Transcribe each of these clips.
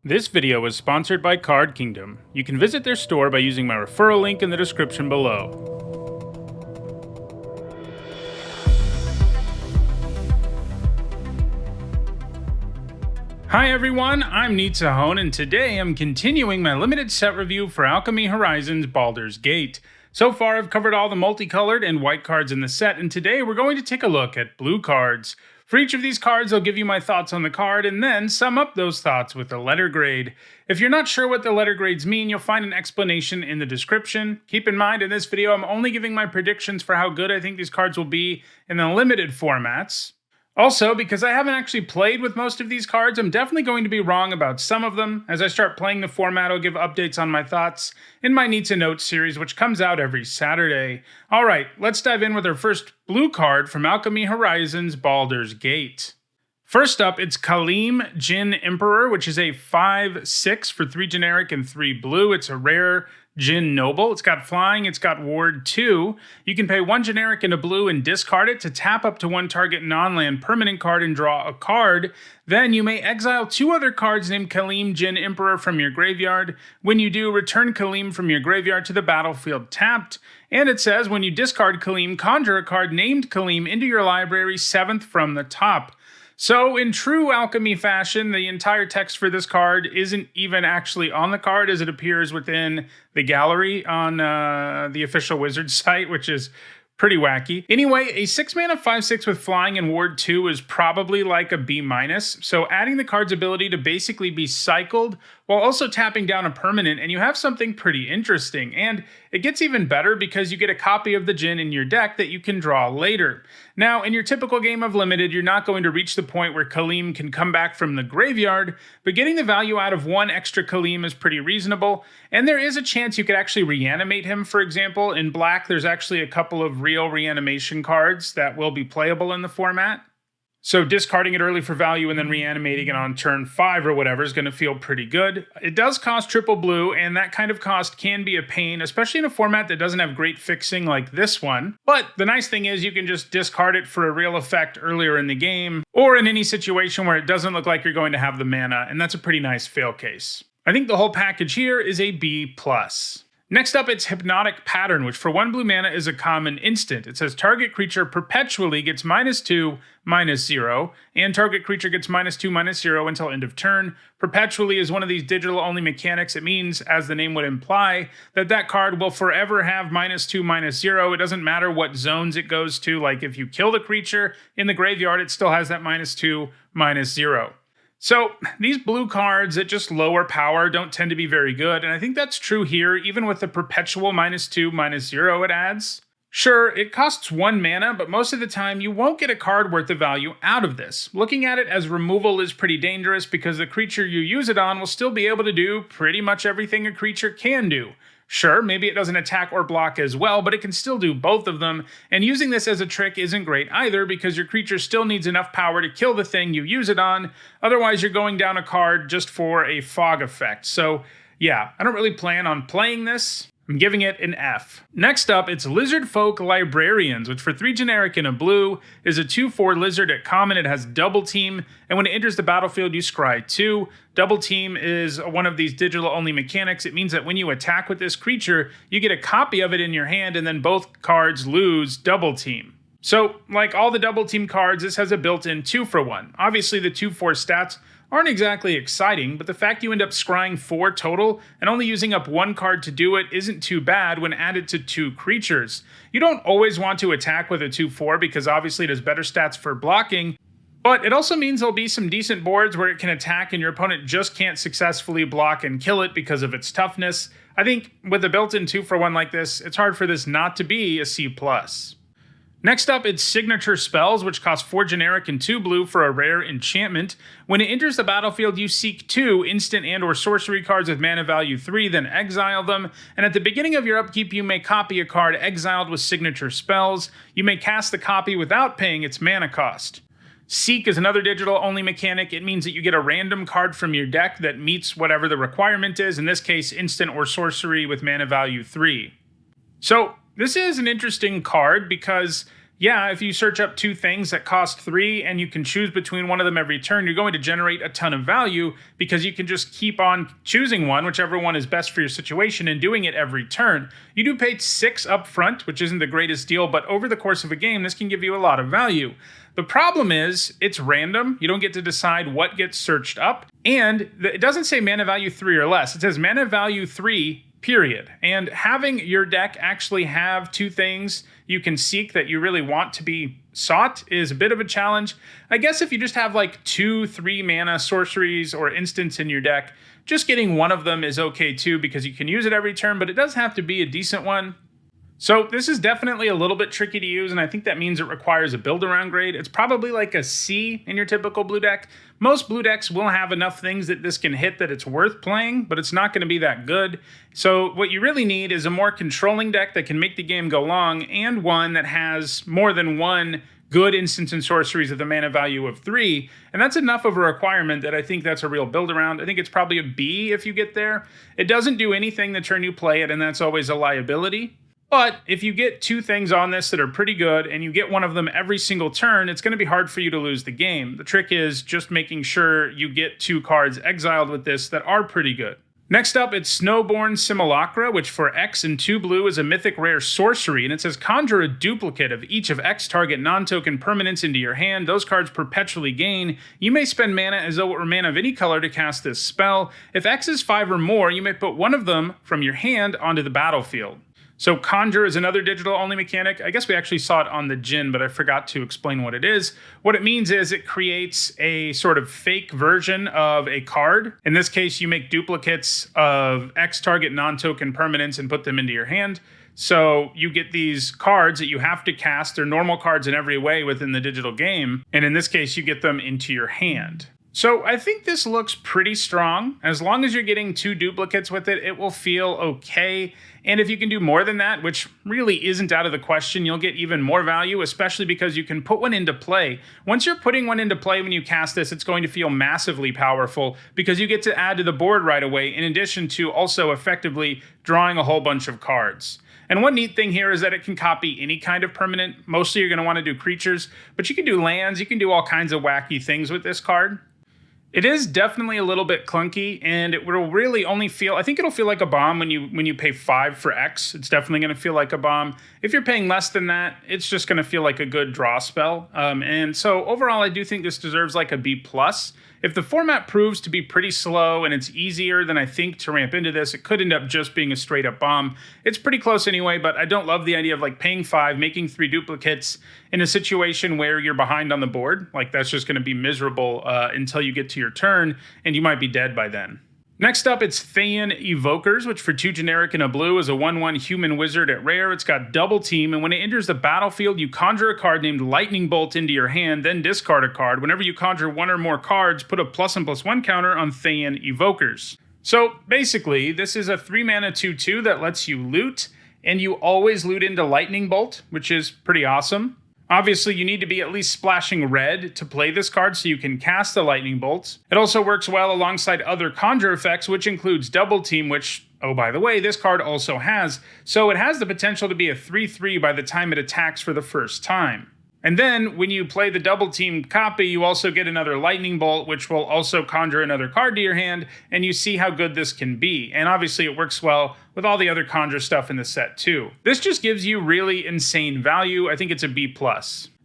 This video is sponsored by Card Kingdom. You can visit their store by using my referral link in the description below. Hi everyone, I'm Nizzahon, and today I'm continuing my limited set review for Alchemy Horizon's Baldur's Gate. So far I've covered all the multicolored and white cards in the set, and today we're going to take a look at blue cards. For each of these cards, I'll give you my thoughts on the card and then sum up those thoughts with the letter grade. If you're not sure what the letter grades mean, you'll find an explanation in the description. Keep in mind, in this video, I'm only giving my predictions for how good I think these cards will be in the limited formats. Also, because I haven't actually played with most of these cards, I'm definitely going to be wrong about some of them. As I start playing the format, I'll give updates on my thoughts in my Needs and Notes series, which comes out every Saturday. Alright, let's dive in with our first blue card from Alchemy Horizon's Baldur's Gate. First up, it's Kaleem Jin Emperor, which is a 5/6 for 3 generic and 3 blue. It's a rare Jin Noble. It's got flying, it's got ward 2. You can pay 1 generic and a blue and discard it to tap up to 1 target non-land permanent card and draw a card. Then you may exile 2 other cards named Kaleem Jin Emperor from your graveyard. When you do, return Kaleem from your graveyard to the battlefield tapped. And it says when you discard Kaleem, conjure a card named Kaleem into your library 7th from the top. So in true Alchemy fashion, the entire text for this card isn't even actually on the card as it appears within the gallery on the official Wizard site, which is pretty wacky. Anyway, a 6-mana 5/6 with flying and ward 2 is probably like a B-, so adding the card's ability to basically be cycled while also tapping down a permanent, and you have something pretty interesting. And it gets even better because you get a copy of the Jin in your deck that you can draw later. Now, in your typical game of Limited, you're not going to reach the point where Kaleem can come back from the graveyard, but getting the value out of 1 extra Kaleem is pretty reasonable, and there is a chance you could actually reanimate him, for example. In black, there's actually a couple of real reanimation cards that will be playable in the format. So discarding it early for value and then reanimating it on turn 5 or whatever is going to feel pretty good. It does cost triple blue, and that kind of cost can be a pain, especially in a format that doesn't have great fixing like this one. But the nice thing is you can just discard it for a real effect earlier in the game, or in any situation where it doesn't look like you're going to have the mana, and that's a pretty nice fail case. I think the whole package here is a B+. Next up, it's Hypnotic Pattern, which for 1 blue mana is a common instant. It says target creature perpetually gets -2/-0, and target creature gets -2/-0 until end of turn. Perpetually is one of these digital-only mechanics. It means, as the name would imply, that that card will forever have -2/-0. It doesn't matter what zones it goes to. Like if you kill the creature in the graveyard, it still has that -2/-0. So these blue cards at just lower power don't tend to be very good, and I think that's true here, even with the perpetual -2/-0 it adds. Sure, it costs 1 mana, but most of the time you won't get a card worth of value out of this. Looking at it as removal is pretty dangerous because the creature you use it on will still be able to do pretty much everything a creature can do. Sure, maybe it doesn't attack or block as well, but it can still do both of them, and using this as a trick isn't great either because your creature still needs enough power to kill the thing you use it on, otherwise you're going down a card just for a fog effect. So yeah, I don't really plan on playing this. I'm giving it an F. Next up, it's Lizard Folk Librarians, which for 3 generic and a blue is a 2/4 lizard at common. It has double team, and when it enters the battlefield, you scry 2. Double team is one of these digital-only mechanics. It means that when you attack with this creature, you get a copy of it in your hand, and then both cards lose double team. So, like all the double team cards, this has a built-in 2-for-1. Obviously, the 2/4 stats aren't exactly exciting, but the fact you end up scrying 4 total and only using up 1 card to do it isn't too bad when added to 2 creatures. You don't always want to attack with a 2/4 because obviously it has better stats for blocking, but it also means there'll be some decent boards where it can attack and your opponent just can't successfully block and kill it because of its toughness. I think with a built-in 2-for-1 like this, it's hard for this not to be a C+. Next up, it's Signature Spells, which cost 4 generic and 2 blue for a rare enchantment. When it enters the battlefield, you seek 2 instant and or sorcery cards with mana value 3, then exile them. And at the beginning of your upkeep, you may copy a card exiled with Signature Spells. You may cast the copy without paying its mana cost. Seek is another digital-only mechanic. It means that you get a random card from your deck that meets whatever the requirement is, in this case, instant or sorcery with mana value 3. So this is an interesting card because Yeah, if you search up 2 things that cost 3 and you can choose between one of them every turn, you're going to generate a ton of value because you can just keep on choosing one, whichever one is best for your situation, and doing it every turn. You do pay 6 up front, which isn't the greatest deal, but over the course of a game, this can give you a lot of value. The problem is, it's random. You don't get to decide what gets searched up, and it doesn't say mana value 3 or less. It says mana value 3, period. And having your deck actually have 2 things you can seek that you really want to be sought is a bit of a challenge. I guess if you just have like 2-3 mana sorceries or instants in your deck, just getting one of them is okay too, because you can use it every turn, but it does have to be a decent one. So this is definitely a little bit tricky to use, and I think that means it requires a build-around grade. It's probably like a C in your typical blue deck. Most blue decks will have enough things that this can hit that it's worth playing, but it's not going to be that good. So what you really need is a more controlling deck that can make the game go long, and one that has more than one good instants and sorceries of the mana value of 3, and that's enough of a requirement that I think that's a real build-around. I think it's probably a B if you get there. It doesn't do anything the turn you play it, and that's always a liability. But if you get 2 things on this that are pretty good and you get one of them every single turn, it's going to be hard for you to lose the game. The trick is just making sure you get 2 cards exiled with this that are pretty good. Next up, it's Snowborn Simulacra, which for X and 2 blue is a mythic rare sorcery, and it says conjure a duplicate of each of X target non-token permanents into your hand. Those cards perpetually gain. You may spend mana as though it were mana of any color to cast this spell. If X is 5 or more, you may put one of them from your hand onto the battlefield. So Conjure is another digital-only mechanic. I guess we actually saw it on the Djinn, but I forgot to explain what it is. What it means is it creates a sort of fake version of a card. In this case, you make duplicates of X target non-token permanents and put them into your hand. So you get these cards that you have to cast. They're normal cards in every way within the digital game. And in this case, you get them into your hand. So I think this looks pretty strong. As long as you're getting 2 duplicates with it, it will feel okay. And if you can do more than that, which really isn't out of the question, you'll get even more value, especially because you can put one into play. Once you're putting one into play when you cast this, it's going to feel massively powerful because you get to add to the board right away, in addition to also effectively drawing a whole bunch of cards. And one neat thing here is that it can copy any kind of permanent. Mostly you're going to want to do creatures, but you can do lands, you can do all kinds of wacky things with this card. It is definitely a little bit clunky, and it will really only feel, I think it'll feel like a bomb when you pay 5 for X. It's definitely going to feel like a bomb. If you're paying less than that, it's just going to feel like a good draw spell. And so overall, I do think this deserves like a B+. If the format proves to be pretty slow and it's easier than I think to ramp into this, it could end up just being a straight up bomb. It's pretty close anyway, but I don't love the idea of like paying 5, making 3 duplicates in a situation where you're behind on the board. Like that's just going to be miserable until you get to your turn, and you might be dead by then. Next up, it's Thayan Evokers, which for 2 generic and a blue is a 1/1 human wizard at rare. It's got double team, and when it enters the battlefield, you conjure a card named Lightning Bolt into your hand, then discard a card. Whenever you conjure 1 or more cards, put a +1/+1 counter on Thayan Evokers. So basically, this is a 3 mana 2/2 that lets you loot, and you always loot into Lightning Bolt, which is pretty awesome. Obviously, you need to be at least splashing red to play this card so you can cast the Lightning Bolts. It also works well alongside other conjure effects, which includes Double Team, which, oh, by the way, this card also has. So it has the potential to be a 3/3 by the time it attacks for the first time. And then, when you play the Double Team copy, you also get another Lightning Bolt, which will also conjure another card to your hand, and you see how good this can be. And obviously, it works well with all the other conjure stuff in the set, too. This just gives you really insane value. I think it's a B+.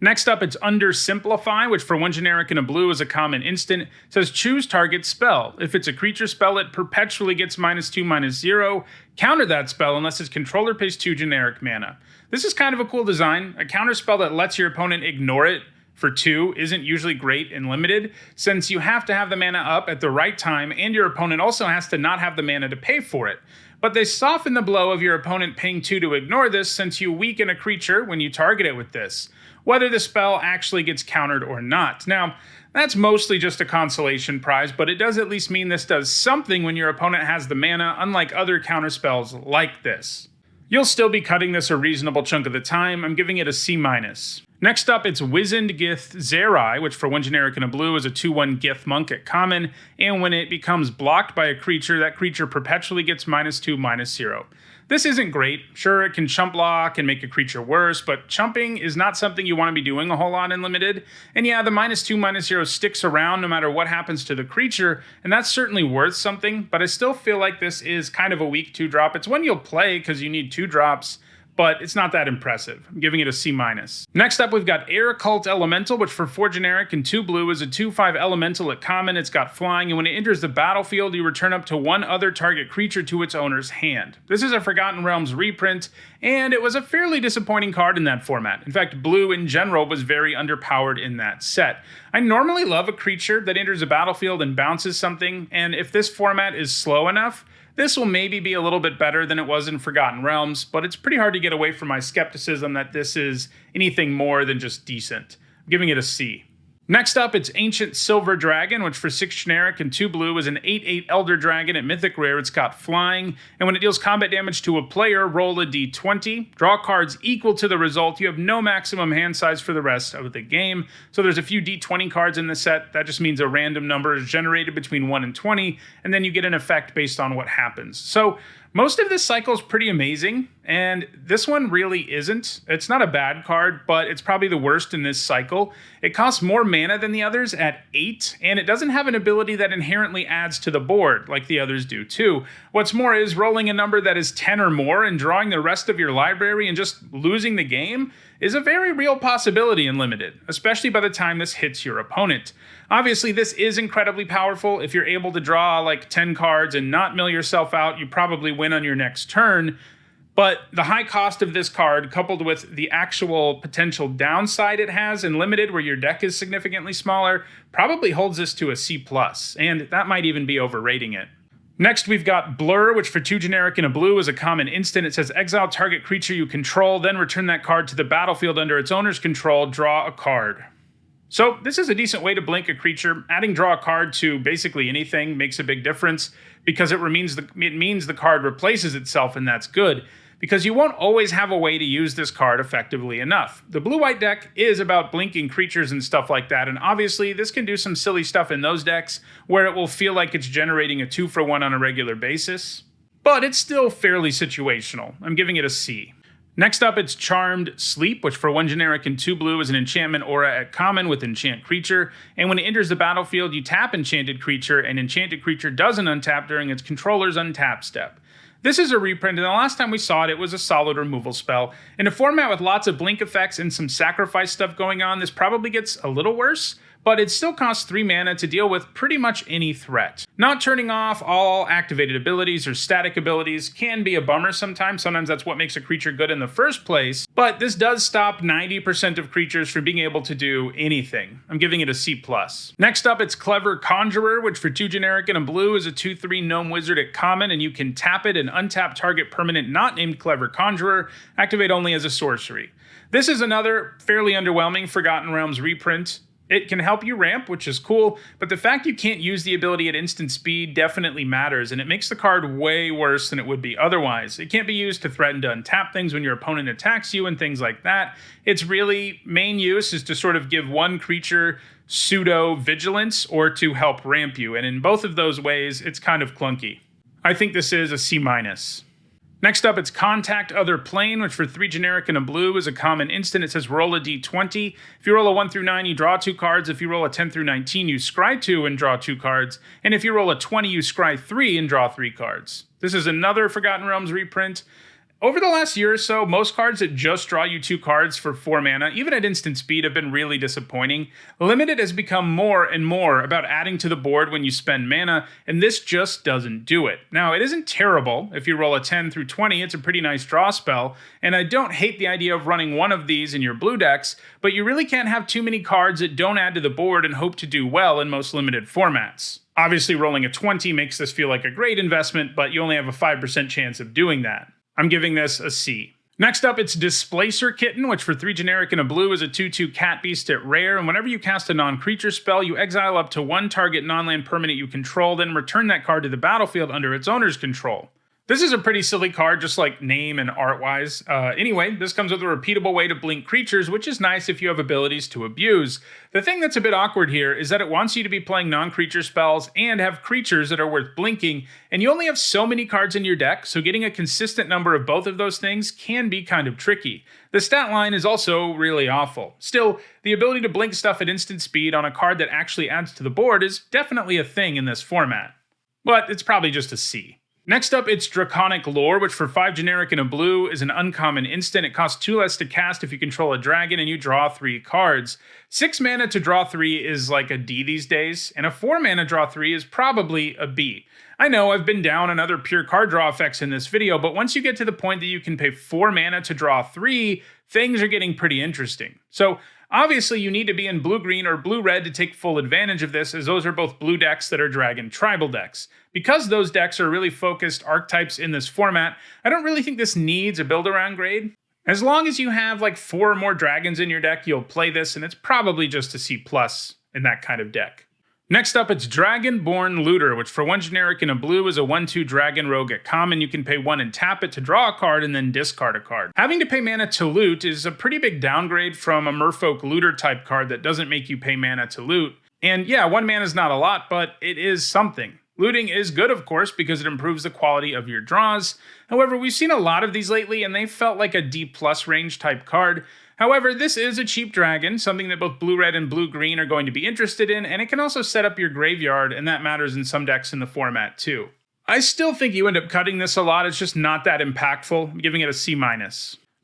Next up, it's Undersimplify, which for 1 generic and a blue is a common instant. It says choose target spell. If it's a creature spell, it perpetually gets -2/-0. Counter that spell unless its controller pays 2 generic mana. This is kind of a cool design. A counter spell that lets your opponent ignore it for 2 isn't usually great in limited, since you have to have the mana up at the right time, and your opponent also has to not have the mana to pay for it. But they soften the blow of your opponent paying 2 to ignore this, since you weaken a creature when you target it with this, whether the spell actually gets countered or not. Now, that's mostly just a consolation prize, but it does at least mean this does something when your opponent has the mana, unlike other counter spells like this. You'll still be cutting this a reasonable chunk of the time. I'm giving it a C-. Next up, it's Wizened Gith Zerai, which for 1 generic and a blue is a 2/1 Gith Monk at common, and when it becomes blocked by a creature, that creature perpetually gets -2/-0. This isn't great. Sure, it can chump block and make a creature worse, but chumping is not something you want to be doing a whole lot in Limited. And yeah, the -2/-0 sticks around no matter what happens to the creature, and that's certainly worth something, but I still feel like this is kind of a weak 2-drop. It's one you'll play because you need 2-drops, but it's not that impressive. I'm giving it a C-. Next up, we've got Air Cult Elemental, which for 4 generic and 2 blue is a 2/5 elemental at common. It's got flying, and when it enters the battlefield, you return up to 1 other target creature to its owner's hand. This is a Forgotten Realms reprint, and it was a fairly disappointing card in that format. In fact, blue in general was very underpowered in that set. I normally love a creature that enters a battlefield and bounces something, and if this format is slow enough, this will maybe be a little bit better than it was in Forgotten Realms, but it's pretty hard to get away from my skepticism that this is anything more than just decent. I'm giving it a C. Next up, it's Ancient Silver Dragon, which for 6 generic and 2 blue is an 8/8 Elder Dragon at Mythic Rare. It's got flying, and when it deals combat damage to a player, roll a d20. Draw cards equal to the result. You have no maximum hand size for the rest of the game, so there's a few d20 cards in the set. That just means a random number is generated between 1 and 20, and then you get an effect based on what happens. So most of this cycle is pretty amazing, and this one really isn't. It's not a bad card, but it's probably the worst in this cycle. It costs more mana than the others at 8, and it doesn't have an ability that inherently adds to the board, like the others do too. What's more is rolling a number that is 10 or more and drawing the rest of your library and just losing the game is a very real possibility in Limited, especially by the time this hits your opponent. Obviously, this is incredibly powerful. If you're able to draw like 10 cards and not mill yourself out, you probably win on your next turn. But the high cost of this card, coupled with the actual potential downside it has in Limited, where your deck is significantly smaller, probably holds this to a C+, and that might even be overrating it. Next, we've got Blur, which for 2 generic and a blue is a common instant. It says exile target creature you control, then return that card to the battlefield under its owner's control, draw a card. So this is a decent way to blink a creature. Adding draw a card to basically anything makes a big difference because it means the card replaces itself, and that's good, because you won't always have a way to use this card effectively enough. The blue-white deck is about blinking creatures and stuff like that, and obviously this can do some silly stuff in those decks where it will feel like it's generating a 2-for-1 on a regular basis, but it's still fairly situational. I'm giving it a C. Next up, it's Charmed Sleep, which for 1 generic and 2 blue is an enchantment aura at common with enchant creature, and when it enters the battlefield, you tap enchanted creature, and enchanted creature doesn't untap during its controller's untap step. This is a reprint, and the last time we saw it, it was a solid removal spell. In a format with lots of blink effects and some sacrifice stuff going on, this probably gets a little worse, but it still costs 3 mana to deal with pretty much any threat. Not turning off all activated abilities or static abilities can be a bummer sometimes. Sometimes that's what makes a creature good in the first place, but this does stop 90% of creatures from being able to do anything. I'm giving it a C+. Next up, it's Clever Conjurer, which for 2 generic and a blue is a 2/3 gnome wizard at common, and you can tap it and untap target permanent not named Clever Conjurer, activate only as a sorcery. This is another fairly underwhelming Forgotten Realms reprint. It can help you ramp, which is cool, but the fact you can't use the ability at instant speed definitely matters, and it makes the card way worse than it would be otherwise. It can't be used to threaten to untap things when your opponent attacks you and things like that. Its really main use is to sort of give one creature pseudo-vigilance or to help ramp you, and in both of those ways, it's kind of clunky. I think this is a C-. Next up, it's Contact Other Plane, which for 3 generic and a blue is a common instant. It says roll a d20. If you roll a 1 through 9, you draw 2 cards. If you roll a 10 through 19, you scry 2 and draw 2 cards. And if you roll a 20, you scry 3 and draw 3 cards. This is another Forgotten Realms reprint. Over the last year or so, most cards that just draw you 2 cards for 4 mana, even at instant speed, have been really disappointing. Limited has become more and more about adding to the board when you spend mana, and this just doesn't do it. Now, it isn't terrible. If you roll a 10 through 20, it's a pretty nice draw spell, and I don't hate the idea of running one of these in your blue decks, but you really can't have too many cards that don't add to the board and hope to do well in most Limited formats. Obviously, rolling a 20 makes this feel like a great investment, but you only have a 5% chance of doing that. I'm giving this a C. Next up, it's Displacer Kitten, which for 3 generic and a blue is a 2/2 cat beast at rare, and whenever you cast a non-creature spell, you exile up to 1 target non-land permanent you control, then return that card to the battlefield under its owner's control. This is a pretty silly card, just like name and art-wise. Anyway, this comes with a repeatable way to blink creatures, which is nice if you have abilities to abuse. The thing that's a bit awkward here is that it wants you to be playing non-creature spells and have creatures that are worth blinking, and you only have so many cards in your deck, so getting a consistent number of both of those things can be kind of tricky. The stat line is also really awful. Still, the ability to blink stuff at instant speed on a card that actually adds to the board is definitely a thing in this format. But it's probably just a C. Next up, it's Draconic Lore, which for 5 generic and a blue is an uncommon instant. It costs 2 less to cast if you control a dragon and you draw 3 cards. 6 mana to draw 3 is like a D these days, and a 4 mana draw 3 is probably a B. I know I've been down on other pure card draw effects in this video, but once you get to the point that you can pay 4 mana to draw 3, things are getting pretty interesting. So obviously you need to be in blue-green or blue-red to take full advantage of this, as those are both blue decks that are dragon tribal decks. Because those decks are really focused archetypes in this format, I don't really think this needs a build-around grade. As long as you have like 4 or more dragons in your deck, you'll play this, and it's probably just a C+ in that kind of deck. Next up, it's Dragonborn Looter, which for 1 generic and a blue is a 1/2 dragon rogue at common. You can pay 1 and tap it to draw a card and then discard a card. Having to pay mana to loot is a pretty big downgrade from a Merfolk Looter type card that doesn't make you pay mana to loot. And yeah, 1 mana is not a lot, but it is something. Looting is good, of course, because it improves the quality of your draws. However, we've seen a lot of these lately, and they felt like a D+ range type card. However, this is a cheap dragon, something that both blue-red and blue-green are going to be interested in, and it can also set up your graveyard, and that matters in some decks in the format too. I still think you end up cutting this a lot, it's just not that impactful. I'm giving it a C-.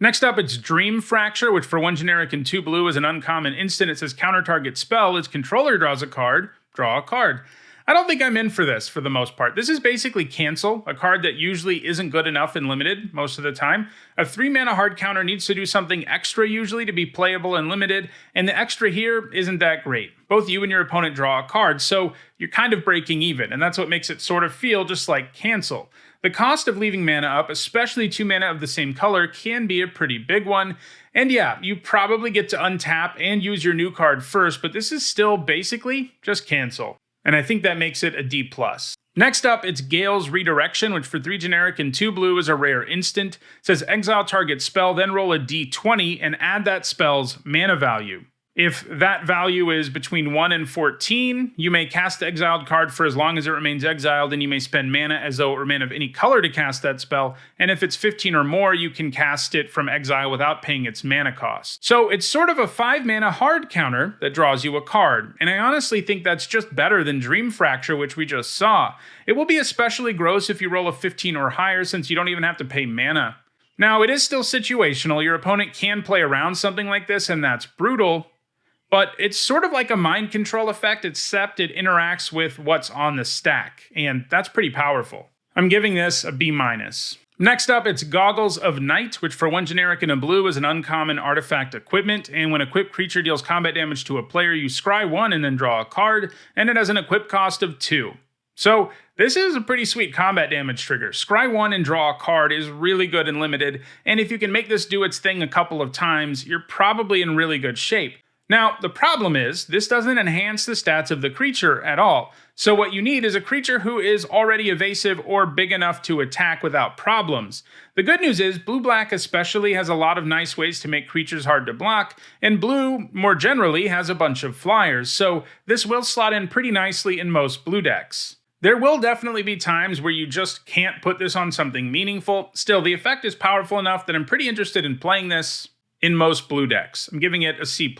Next up, it's Dream Fracture, which for 1 generic and 2 blue is an uncommon instant. It says counter target spell, its controller draws a card, draw a card. I don't think I'm in for this for the most part. This is basically Cancel, a card that usually isn't good enough in limited most of the time. A 3 mana hard counter needs to do something extra usually to be playable in limited, and the extra here isn't that great. Both you and your opponent draw a card, so you're kind of breaking even, and that's what makes it sort of feel just like Cancel. The cost of leaving mana up, especially 2 mana of the same color, can be a pretty big one. And yeah, you probably get to untap and use your new card first, but this is still basically just Cancel. And I think that makes it a D+. Next up, it's Gale's Redirection, which for 3 generic and 2 blue is a rare instant. It says exile target spell, then roll a D20 and add that spell's mana value. If that value is between 1 and 14, you may cast the exiled card for as long as it remains exiled, and you may spend mana as though it were mana of any color to cast that spell, and if it's 15 or more, you can cast it from exile without paying its mana cost. So it's sort of a 5 mana hard counter that draws you a card, and I honestly think that's just better than Dream Fracture, which we just saw. It will be especially gross if you roll a 15 or higher, since you don't even have to pay mana. Now, it is still situational. Your opponent can play around something like this, and that's brutal. But it's sort of like a mind control effect, except it interacts with what's on the stack, and that's pretty powerful. I'm giving this a B-. Next up, it's Goggles of Night, which for 1 generic and a blue is an uncommon artifact equipment, and when an equipped creature deals combat damage to a player, you scry 1 and then draw a card, and it has an equip cost of 2. So this is a pretty sweet combat damage trigger. Scry 1 and draw a card is really good and limited, and if you can make this do its thing a couple of times, you're probably in really good shape. Now, the problem is, this doesn't enhance the stats of the creature at all, so what you need is a creature who is already evasive or big enough to attack without problems. The good news is, blue-black especially has a lot of nice ways to make creatures hard to block, and blue, more generally, has a bunch of flyers, so this will slot in pretty nicely in most blue decks. There will definitely be times where you just can't put this on something meaningful. Still, the effect is powerful enough that I'm pretty interested in playing this in most blue decks. I'm giving it a C+.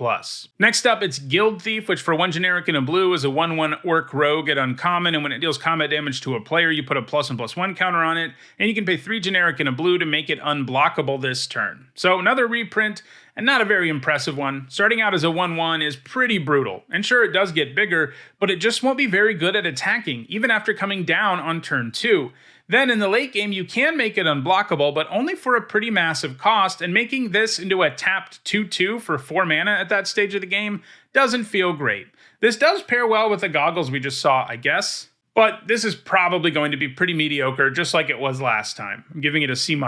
Next up, it's Guild Thief, which for 1 generic and a blue is a 1/1 orc rogue at uncommon, and when it deals combat damage to a player, you put a +1/+1 counter on it, and you can pay 3 generic and a blue to make it unblockable this turn. So another reprint, and not a very impressive one. Starting out as a 1/1 is pretty brutal, and sure, it does get bigger, but it just won't be very good at attacking, even after coming down on turn 2. Then in the late game, you can make it unblockable, but only for a pretty massive cost, and making this into a tapped 2/2 for 4 mana at that stage of the game doesn't feel great. This does pair well with the goggles we just saw, I guess. but this is probably going to be pretty mediocre, just like it was last time. I'm giving it a C-.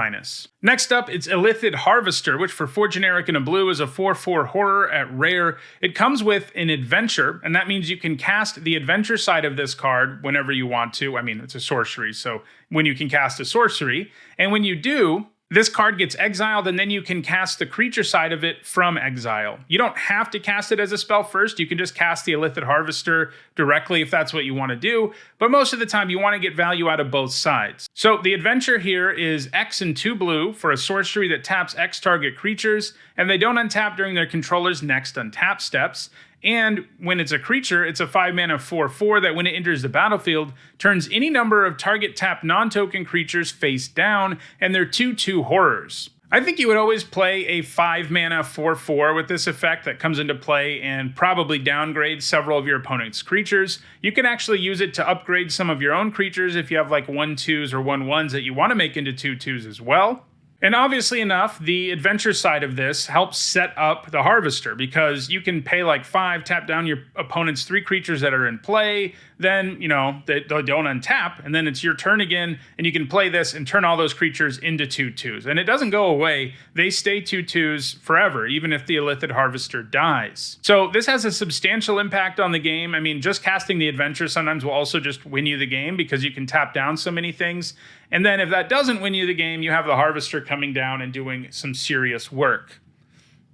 Next up, it's Illithid Harvester, which for 4 generic and a blue is a 4/4 horror at rare. It comes with an adventure, and that means you can cast the adventure side of this card whenever you want to. I mean, it's a sorcery, so when you can cast a sorcery, and when you do, this card gets exiled, and then you can cast the creature side of it from exile. You don't have to cast it as a spell first. You can just cast the Illithid Harvester directly if that's what you want to do, but most of the time you want to get value out of both sides. So the adventure here is X and 2 blue for a sorcery that taps X target creatures, and they don't untap during their controller's next untap steps. And when it's a creature, it's a 5-mana 4/4 that when it enters the battlefield, turns any number of target tapped non-token creatures face down, and they're 2/2 horrors. I think you would always play a 5-mana 4/4 with this effect that comes into play and probably downgrade several of your opponent's creatures. You can actually use it to upgrade some of your own creatures if you have like 1/2s or 1/1s that you want to make into 2/2s as well. And obviously enough, the adventure side of this helps set up the Harvester, because you can pay like 5, tap down your opponent's 3 creatures that are in play, then, you know, they don't untap, and then it's your turn again, and you can play this and turn all those creatures into 2/2s. And it doesn't go away, they stay 2/2s forever, even if the Illithid Harvester dies. So this has a substantial impact on the game. I mean, just casting the adventure sometimes will also just win you the game, because you can tap down so many things. And then if that doesn't win you the game, you have the Harvester coming down and doing some serious work.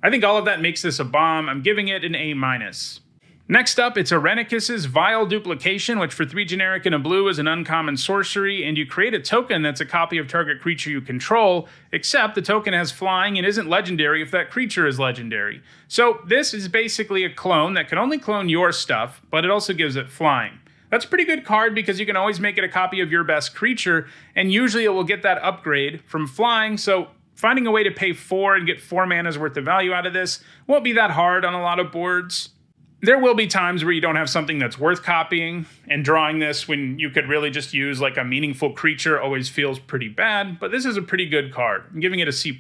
I think all of that makes this a bomb. I'm giving it an A-. Next up, it's Arenicus's Vile Duplication, which for 3 generic and a blue is an uncommon sorcery, and you create a token that's a copy of target creature you control, except the token has flying and isn't legendary if that creature is legendary. So this is basically a clone that can only clone your stuff, but it also gives it flying. That's a pretty good card because you can always make it a copy of your best creature, and usually it will get that upgrade from flying, so finding a way to pay 4 and get 4 mana's worth of value out of this won't be that hard on a lot of boards. There will be times where you don't have something that's worth copying, and drawing this when you could really just use like a meaningful creature always feels pretty bad, but this is a pretty good card. I'm giving it a C+.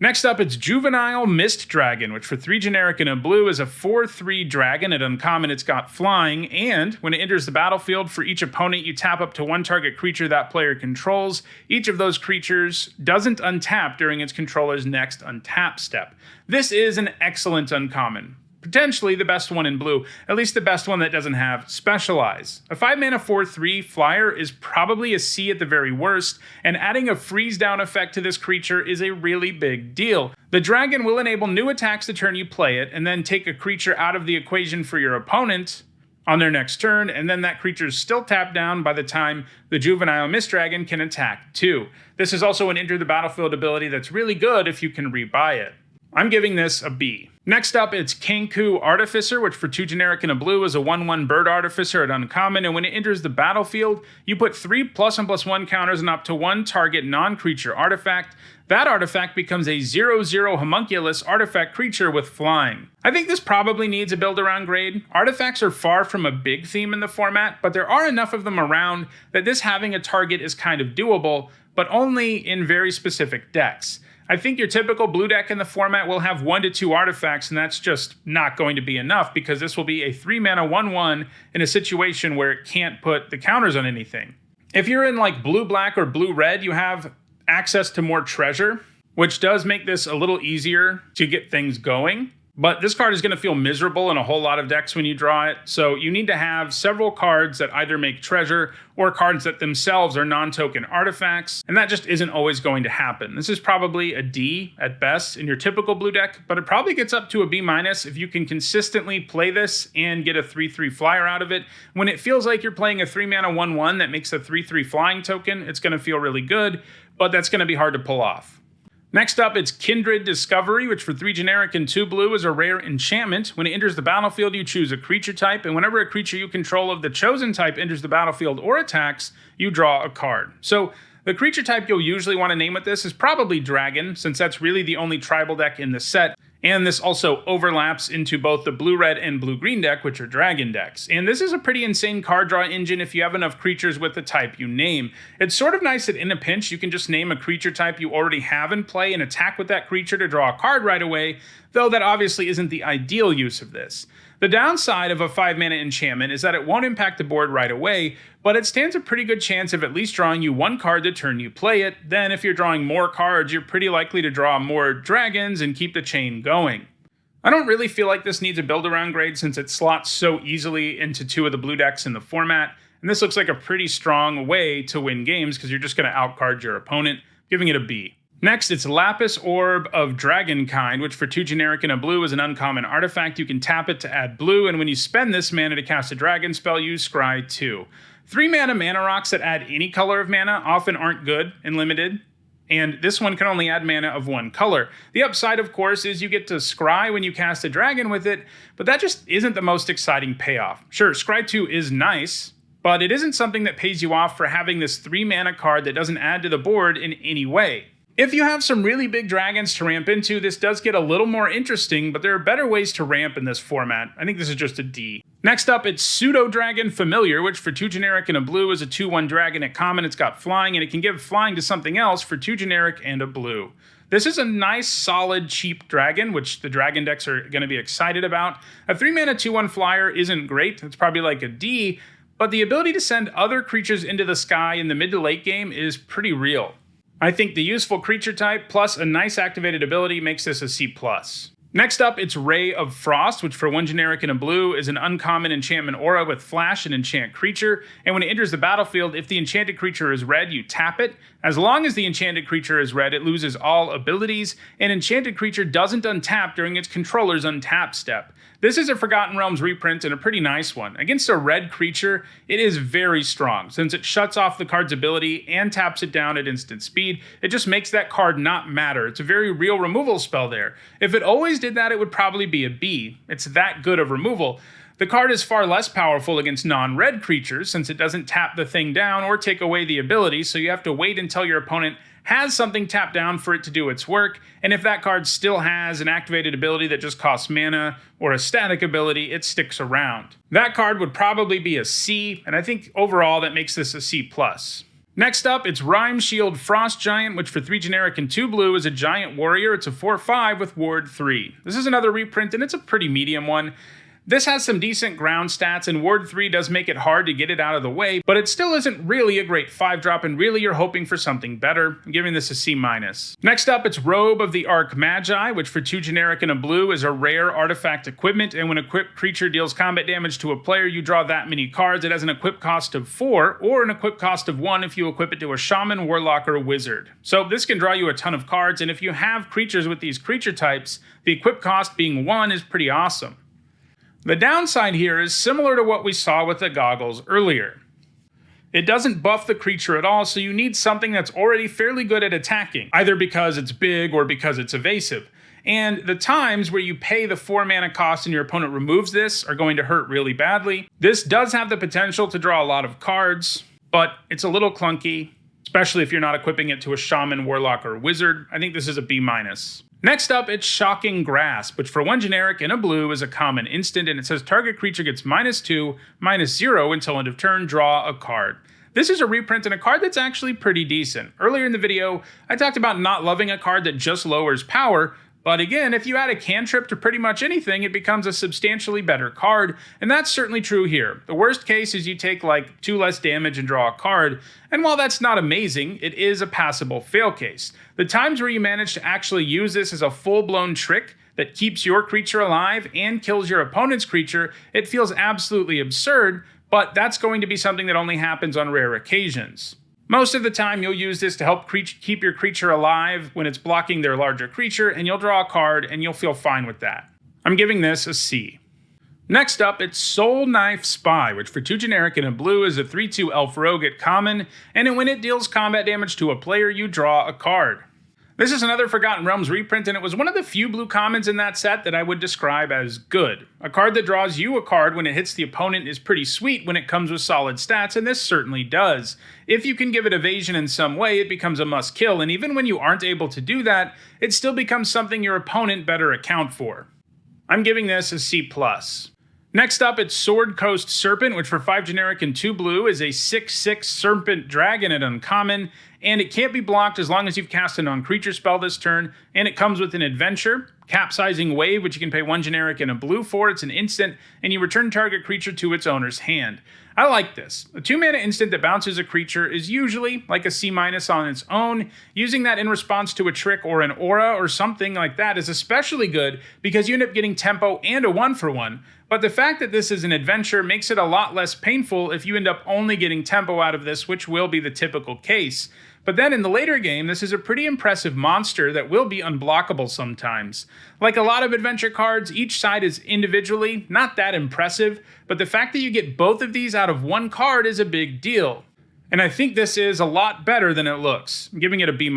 Next up, it's Juvenile Mist Dragon, which for 3 generic and a blue is a 4/3 dragon. At uncommon, it's got flying, and when it enters the battlefield, for each opponent, you tap up to 1 target creature that player controls. Each of those creatures doesn't untap during its controller's next untap step. This is an excellent uncommon. Potentially the best one in blue, at least the best one that doesn't have Specialize. A 5-mana 4/3 flyer is probably a C at the very worst, and adding a freeze down effect to this creature is a really big deal. The dragon will enable new attacks the turn you play it, and then take a creature out of the equation for your opponent on their next turn, and then that creature is still tapped down by the time the Juvenile Mist Dragon can attack too. This is also an enter the battlefield ability that's really good if you can rebuy it. I'm giving this a B. Next up, it's Kenku Artificer, which for 2 generic and a blue is a 1/1 bird artificer at uncommon, and when it enters the battlefield, you put 3 +1/+1 counters on up to 1 target non-creature artifact. That artifact becomes a 0/0 homunculus artifact creature with flying. I think this probably needs a build-around grade. Artifacts are far from a big theme in the format, but there are enough of them around that this having a target is kind of doable, but only in very specific decks. I think your typical blue deck in the format will have 1 to 2 artifacts, and that's just not going to be enough because this will be a 3-mana 1/1 in a situation where it can't put the counters on anything. If you're in like blue-black or blue-red, you have access to more treasure, which does make this a little easier to get things going. But this card is going to feel miserable in a whole lot of decks when you draw it, so you need to have several cards that either make treasure or cards that themselves are non-token artifacts, and that just isn't always going to happen. This is probably a D at best in your typical blue deck, but it probably gets up to a B- if you can consistently play this and get a 3/3 flyer out of it. When it feels like you're playing a 3-mana 1/1 that makes a 3/3 flying token, it's going to feel really good, but that's going to be hard to pull off. Next up, it's Kindred Discovery, which for 3 generic and 2 blue is a rare enchantment. When it enters the battlefield, you choose a creature type, and whenever a creature you control of the chosen type enters the battlefield or attacks, you draw a card. So the creature type you'll usually want to name with this is probably Dragon, since that's really the only tribal deck in the set. And this also overlaps into both the blue-red and blue-green deck, which are dragon decks. And this is a pretty insane card draw engine if you have enough creatures with the type you name. It's sort of nice that in a pinch, you can just name a creature type you already have in play and attack with that creature to draw a card right away, though that obviously isn't the ideal use of this. The downside of a 5-mana enchantment is that it won't impact the board right away, but it stands a pretty good chance of at least drawing you one card the turn you play it. Then if you're drawing more cards, you're pretty likely to draw more dragons and keep the chain going. I don't really feel like this needs a build-around grade since it slots so easily into two of the blue decks in the format, and this looks like a pretty strong way to win games because you're just going to outcard your opponent, giving it a B. Next, it's Lapis Orb of Dragonkind, which for 2 generic and a blue is an uncommon artifact. You can tap it to add blue, and when you spend this mana to cast a dragon spell, you scry 2. 3 mana rocks that add any color of mana often aren't good in limited, and this one can only add mana of one color. The upside, of course, is you get to scry when you cast a dragon with it, but that just isn't the most exciting payoff. Sure, scry 2 is nice, but it isn't something that pays you off for having this 3 mana card that doesn't add to the board in any way. If you have some really big dragons to ramp into, this does get a little more interesting, but there are better ways to ramp in this format. I think this is just a D. Next up, it's Pseudo-Dragon Familiar, which for 2 generic and a blue is a 2/1 dragon at common. It's got flying, and it can give flying to something else for 2 generic and a blue. This is a nice, solid, cheap dragon, which the dragon decks are going to be excited about. A 3 mana 2/1 flyer isn't great. It's probably like a D, but the ability to send other creatures into the sky in the mid to late game is pretty real. I think the useful creature type plus a nice activated ability makes this a C+. Next up, it's Ray of Frost, which for 1 generic and a blue is an uncommon enchantment aura with flash and enchant creature, and when it enters the battlefield, if the enchanted creature is red, you tap it. As long as the enchanted creature is red, it loses all abilities, and enchanted creature doesn't untap during its controller's untap step. This is a Forgotten Realms reprint and a pretty nice one. Against a red creature, it is very strong, since it shuts off the card's ability and taps it down at instant speed. It just makes that card not matter. It's a very real removal spell there. If it always did that, it would probably be a B. It's that good of removal. The card is far less powerful against non-red creatures, since it doesn't tap the thing down or take away the ability, so you have to wait until your opponent has something tapped down for it to do its work, and if that card still has an activated ability that just costs mana or a static ability, it sticks around. That card would probably be a C, and I think overall that makes this a C+. Next up, it's Rime Shield Frost Giant, which for 3 generic and 2 blue is a giant warrior. It's a 4/5 with Ward 3. This is another reprint, and it's a pretty medium one. This has some decent ground stats, and Ward 3 does make it hard to get it out of the way, but it still isn't really a great 5-drop, and really you're hoping for something better. I'm giving this a C-. Next up, it's Robe of the Arc Magi, which for 2 generic and a blue is a rare artifact equipment, and when an equipped creature deals combat damage to a player, you draw that many cards. It has an equip cost of 4, or an equip cost of 1 if you equip it to a Shaman, Warlock, or a Wizard. So this can draw you a ton of cards, and if you have creatures with these creature types, the equip cost being 1 is pretty awesome. The downside here is similar to what we saw with the goggles earlier. It doesn't buff the creature at all, so you need something that's already fairly good at attacking, either because it's big or because it's evasive. And the times where you pay the 4 mana cost and your opponent removes this are going to hurt really badly. This does have the potential to draw a lot of cards, but it's a little clunky, especially if you're not equipping it to a Shaman, Warlock, or Wizard. I think this is a B-. Next up, it's Shocking Grasp, which for 1 generic and a blue is a common instant, and it says target creature gets -2, -0 until end of turn, draw a card. This is a reprint and a card that's actually pretty decent. Earlier in the video, I talked about not loving a card that just lowers power, but again, if you add a cantrip to pretty much anything, it becomes a substantially better card, and that's certainly true here. The worst case is you take like 2 less damage and draw a card, and while that's not amazing, it is a passable fail case. The times where you manage to actually use this as a full-blown trick that keeps your creature alive and kills your opponent's creature, it feels absolutely absurd, but that's going to be something that only happens on rare occasions. Most of the time, you'll use this to help keep your creature alive when it's blocking their larger creature, and you'll draw a card, and you'll feel fine with that. I'm giving this a C. Next up, it's Soul Knife Spy, which for 2 generic and a blue is a 3/2 elf rogue at common, and when it deals combat damage to a player, you draw a card. This is another Forgotten Realms reprint, and it was one of the few blue commons in that set that I would describe as good. A card that draws you a card when it hits the opponent is pretty sweet when it comes with solid stats, and this certainly does. If you can give it evasion in some way, it becomes a must-kill, and even when you aren't able to do that, it still becomes something your opponent better account for. I'm giving this a C+. Next up, it's Sword Coast Serpent, which for 5 generic and 2 blue is a 6/6 Serpent Dragon at uncommon, and it can't be blocked as long as you've cast a non-creature spell this turn, and it comes with an adventure, Capsizing Wave, which you can pay 1 generic and a blue for. It's an instant, and you return target creature to its owner's hand. I like this. A 2-mana instant that bounces a creature is usually like a C- on its own. Using that in response to a trick or an aura or something like that is especially good because you end up getting tempo and a 1-for-1. But the fact that this is an adventure makes it a lot less painful if you end up only getting tempo out of this, which will be the typical case. But then in the later game, this is a pretty impressive monster that will be unblockable sometimes. Like a lot of adventure cards, each side is individually not that impressive, but the fact that you get both of these out of one card is a big deal. And I think this is a lot better than it looks. I'm giving it a B-.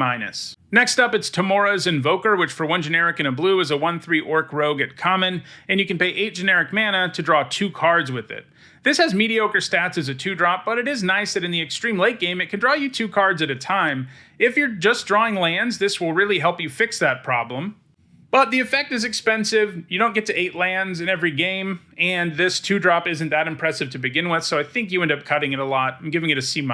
Next up, it's Tamora's Invoker, which for 1 generic and a blue is a 1/3 Orc Rogue at common, and you can pay 8 generic mana to draw 2 cards with it. This has mediocre stats as a 2-drop, but it is nice that in the extreme late game, it can draw you 2 cards at a time. If you're just drawing lands, this will really help you fix that problem. But the effect is expensive, you don't get to 8 lands in every game, and this 2-drop isn't that impressive to begin with, so I think you end up cutting it a lot. I'm giving it a C-.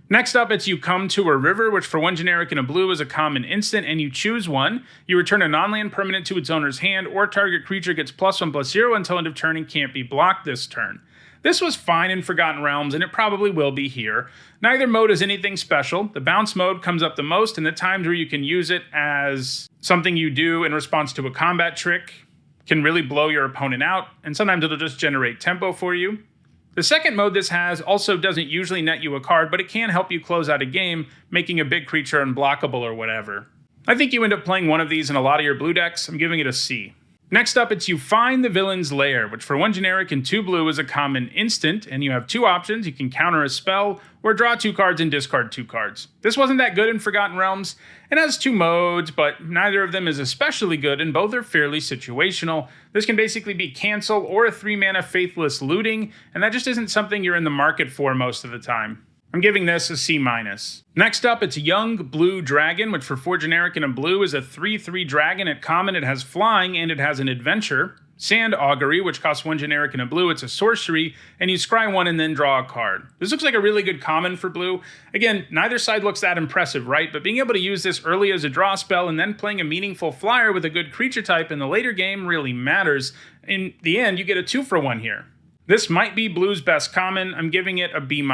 Next up, it's You Come to a River, which for 1 generic and a blue is a common instant, and you choose one. You return a non-land permanent to its owner's hand, or target creature gets +1/+0 until end of turn and can't be blocked this turn. This was fine in Forgotten Realms, and it probably will be here. Neither mode is anything special. The bounce mode comes up the most, and the times where you can use it as something you do in response to a combat trick can really blow your opponent out, and sometimes it'll just generate tempo for you. The second mode this has also doesn't usually net you a card, but it can help you close out a game, making a big creature unblockable or whatever. I think you end up playing one of these in a lot of your blue decks. I'm giving it a C. Next up, it's You Find the Villain's Lair, which for 1 generic and 2 blue is a common instant, and you have 2 options. You can counter a spell, or draw 2 cards and discard 2 cards. This wasn't that good in Forgotten Realms. It has 2 modes, but neither of them is especially good, and both are fairly situational. This can basically be cancel or a 3-mana Faithless Looting, and that just isn't something you're in the market for most of the time. I'm giving this a C-. Next up, it's Young Blue Dragon, which for 4 generic and a blue is a 3/3 dragon at common. It has flying and it has an adventure. Sand Augury, which costs 1 generic and a blue, it's a sorcery, and you scry 1 and then draw a card. This looks like a really good common for blue. Again, neither side looks that impressive, right? But being able to use this early as a draw spell and then playing a meaningful flyer with a good creature type in the later game really matters. In the end, you get a 2-for-1 here. This might be blue's best common. I'm giving it a B-.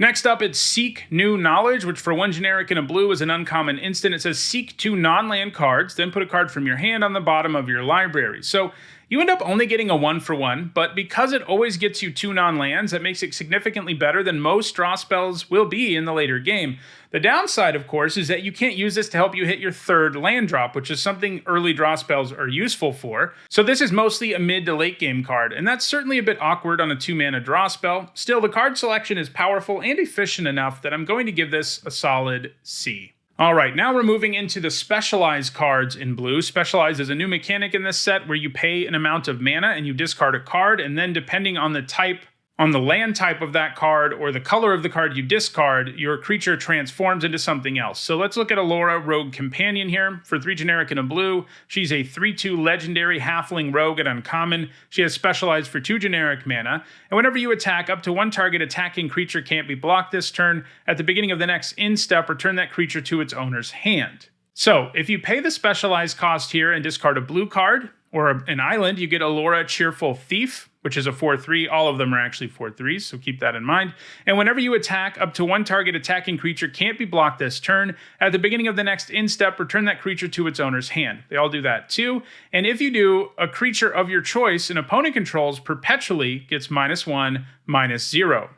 Next up, it's Seek New Knowledge, which for 1 generic and a blue is an uncommon instant. It says seek 2 non-land cards, then put a card from your hand on the bottom of your library. So you end up only getting a 1-for-1, but because it always gets you 2 non-lands, that makes it significantly better than most draw spells will be in the later game. The downside, of course, is that you can't use this to help you hit your 3rd land drop, which is something early draw spells are useful for. So this is mostly a mid to late game card, and that's certainly a bit awkward on a 2-mana draw spell. Still, the card selection is powerful and efficient enough that I'm going to give this a solid C. Alright, now we're moving into the Specialized cards in blue. Specialized is a new mechanic in this set where you pay an amount of mana and you discard a card, and then depending on the type, on the land type of that card or the color of the card you discard, your creature transforms into something else. So let's look at Allura Rogue Companion here. For 3 generic and a blue, she's a 3/2 legendary halfling rogue at uncommon. She has Specialized for 2 generic mana, and whenever you attack, up to 1 target attacking creature can't be blocked this turn. At the beginning of the next end step, return that creature to its owner's hand. So if you pay the Specialized cost here and discard a blue card, or an island, you get Allura Cheerful Thief, which is a 4/3. All of them are actually 4/3s, so keep that in mind. And whenever you attack, up to 1 target attacking creature can't be blocked this turn. At the beginning of the next end step, return that creature to its owner's hand. They all do that too. And if you do, a creature of your choice an opponent controls perpetually gets -1, -0.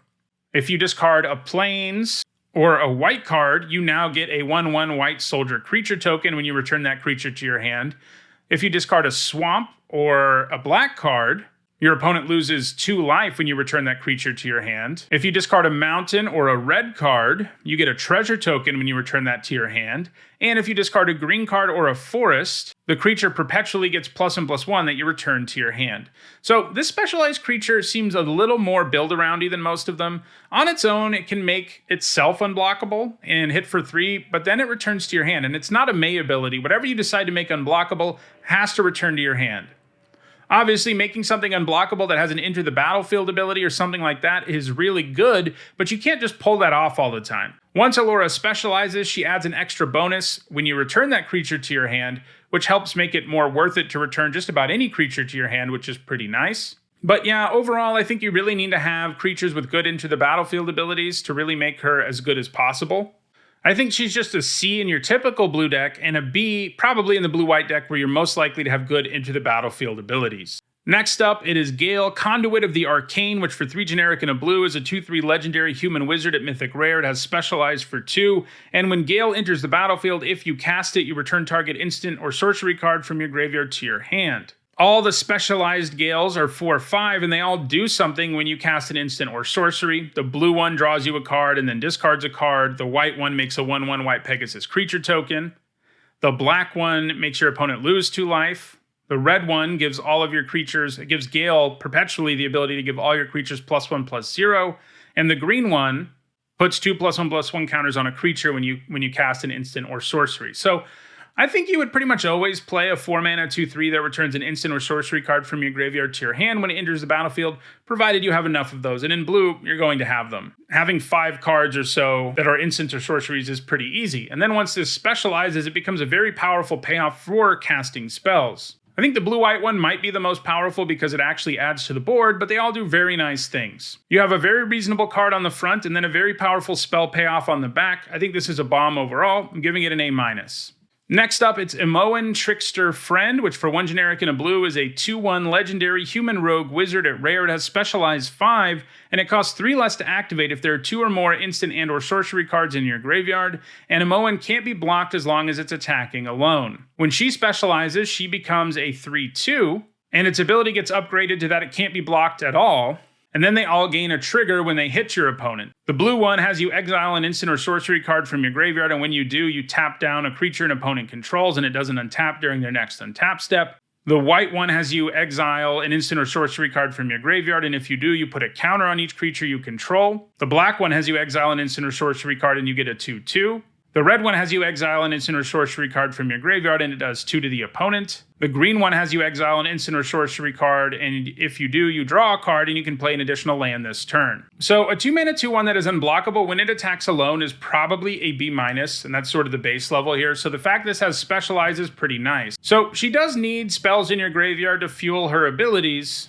If you discard a plains or a white card, you now get a 1/1 white soldier creature token when you return that creature to your hand. If you discard a swamp or a black card, your opponent loses 2 life when you return that creature to your hand. If you discard a mountain or a red card, you get a treasure token when you return that to your hand. And if you discard a green card or a forest, the creature perpetually gets +1/+1 that you return to your hand. So this Specialized creature seems a little more build-aroundy than most of them. On its own, it can make itself unblockable and hit for 3, but then it returns to your hand. And it's not a May ability. Whatever you decide to make unblockable has to return to your hand. Obviously, making something unblockable that has an enter the battlefield ability or something like that is really good, but you can't just pull that off all the time. Once Allura specializes, she adds an extra bonus when you return that creature to your hand, which helps make it more worth it to return just about any creature to your hand, which is pretty nice. But yeah, overall, I think you really need to have creatures with good enter the battlefield abilities to really make her as good as possible. I think she's just a C in your typical blue deck and a B probably in the blue-white deck where you're most likely to have good enter the battlefield abilities. Next up, it is Gale, Conduit of the Arcane, which for 3 generic and a blue is a 2/3 legendary human wizard at Mythic Rare. It has specialized for 2, and when Gale enters the battlefield, if you cast it, you return target instant or sorcery card from your graveyard to your hand. All the specialized Gales are 4/5, and they all do something when you cast an instant or sorcery. The blue one draws you a card and then discards a card. The white one makes a 1/1 white Pegasus creature token. The black one makes your opponent lose 2 life. The red one gives all of your creatures, it gives Gale perpetually the ability to give all your creatures +1/+0. And the green one puts 2 +1/+1 counters on a creature when you cast an instant or sorcery. So I think you would pretty much always play a 4-mana 2/3 that returns an instant or sorcery card from your graveyard to your hand when it enters the battlefield, provided you have enough of those. And in blue, you're going to have them. Having 5 cards or so that are instants or sorceries is pretty easy. And then once this specializes, it becomes a very powerful payoff for casting spells. I think the blue-white one might be the most powerful because it actually adds to the board, but they all do very nice things. You have a very reasonable card on the front and then a very powerful spell payoff on the back. I think this is a bomb overall. I'm giving it an A-. Next up, it's Emoan Trickster Friend, which for 1 generic and a blue is a 2/1 legendary human rogue wizard at rare. It has specialized 5, and it costs 3 less to activate if there are 2 or more instant and or sorcery cards in your graveyard, and Emoan can't be blocked as long as it's attacking alone. When she specializes, she becomes a 3/2, and its ability gets upgraded to that it can't be blocked at all. And then they all gain a trigger when they hit your opponent. The blue one has you exile an instant or sorcery card from your graveyard, and when you do, you tap down a creature an opponent controls, and it doesn't untap during their next untap step. The white one has you exile an instant or sorcery card from your graveyard, and if you do, you put a counter on each creature you control. The black one has you exile an instant or sorcery card, and you get a 2/2. The red one has you exile an instant or sorcery card from your graveyard, and it does 2 to the opponent. The green one has you exile an instant or sorcery card, and if you do, you draw a card, and you can play an additional land this turn. So a 2-mana 2/1 that is unblockable when it attacks alone is probably a B-, and that's sort of the base level here. So the fact this has specialize is pretty nice. So she does need spells in your graveyard to fuel her abilities.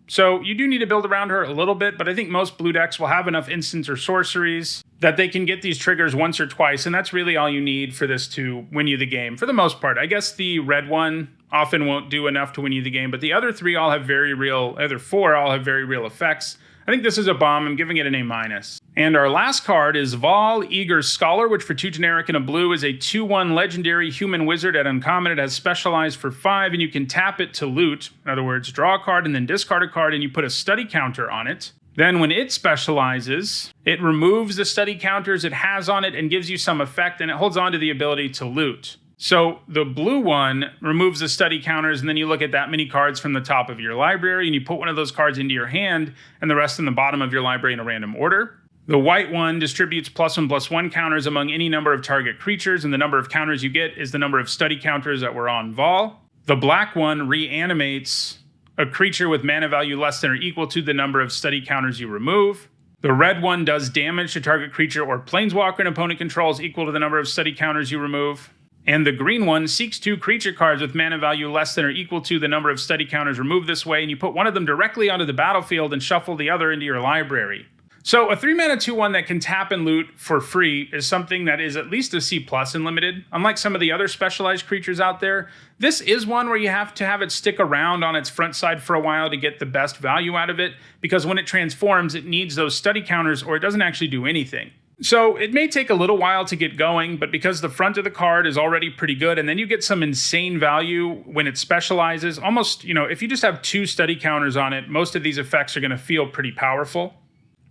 So you do need to build around her a little bit, but I think most blue decks will have enough instants or sorceries that they can get these triggers once or twice, and that's really all you need for this to win you the game, for the most part. I guess the red one often won't do enough to win you the game, but the other 3 all have other 4 all have very real effects. I think this is a bomb. I'm giving it an A-. And our last card is Vol, Eager Scholar, which for 2 generic and a blue is a 2/1 legendary human wizard at uncommon. It has specialized for 5, and you can tap it to loot. In other words, draw a card and then discard a card, and you put a study counter on it. Then when it specializes, it removes the study counters it has on it and gives you some effect, and it holds on to the ability to loot. So the blue one removes the study counters, and then you look at that many cards from the top of your library, and you put one of those cards into your hand, and the rest in the bottom of your library in a random order. The white one distributes +1/+1 counters among any number of target creatures, and the number of counters you get is the number of study counters that were on Vol. The black one reanimates a creature with mana value less than or equal to the number of study counters you remove. The red one does damage to target creature or planeswalker an opponent controls equal to the number of study counters you remove. And the green one seeks 2 creature cards with mana value less than or equal to the number of study counters removed this way, and you put one of them directly onto the battlefield and shuffle the other into your library. So a 3-mana 2/1 that can tap and loot for free is something that is at least a C+ in Limited. Unlike some of the other specialized creatures out there, this is one where you have to have it stick around on its front side for a while to get the best value out of it, because when it transforms, it needs those study counters or it doesn't actually do anything. So it may take a little while to get going, but because the front of the card is already pretty good, and then you get some insane value when it specializes, almost, if you just have 2 study counters on it, most of these effects are going to feel pretty powerful.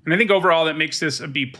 And I think overall that makes this a B+.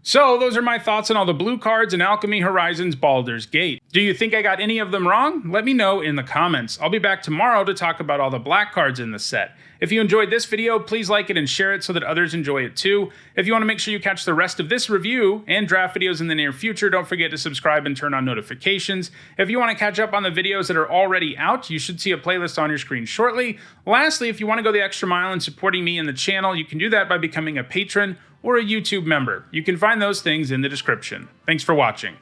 So those are my thoughts on all the blue cards in Alchemy Horizons Baldur's Gate. Do you think I got any of them wrong? Let me know in the comments. I'll be back tomorrow to talk about all the black cards in the set. If you enjoyed this video, please like it and share it so that others enjoy it too. If you want to make sure you catch the rest of this review and draft videos in the near future, don't forget to subscribe and turn on notifications. If you want to catch up on the videos that are already out, you should see a playlist on your screen shortly. Lastly, if you want to go the extra mile in supporting me and the channel, you can do that by becoming a patron or a YouTube member. You can find those things in the description. Thanks for watching.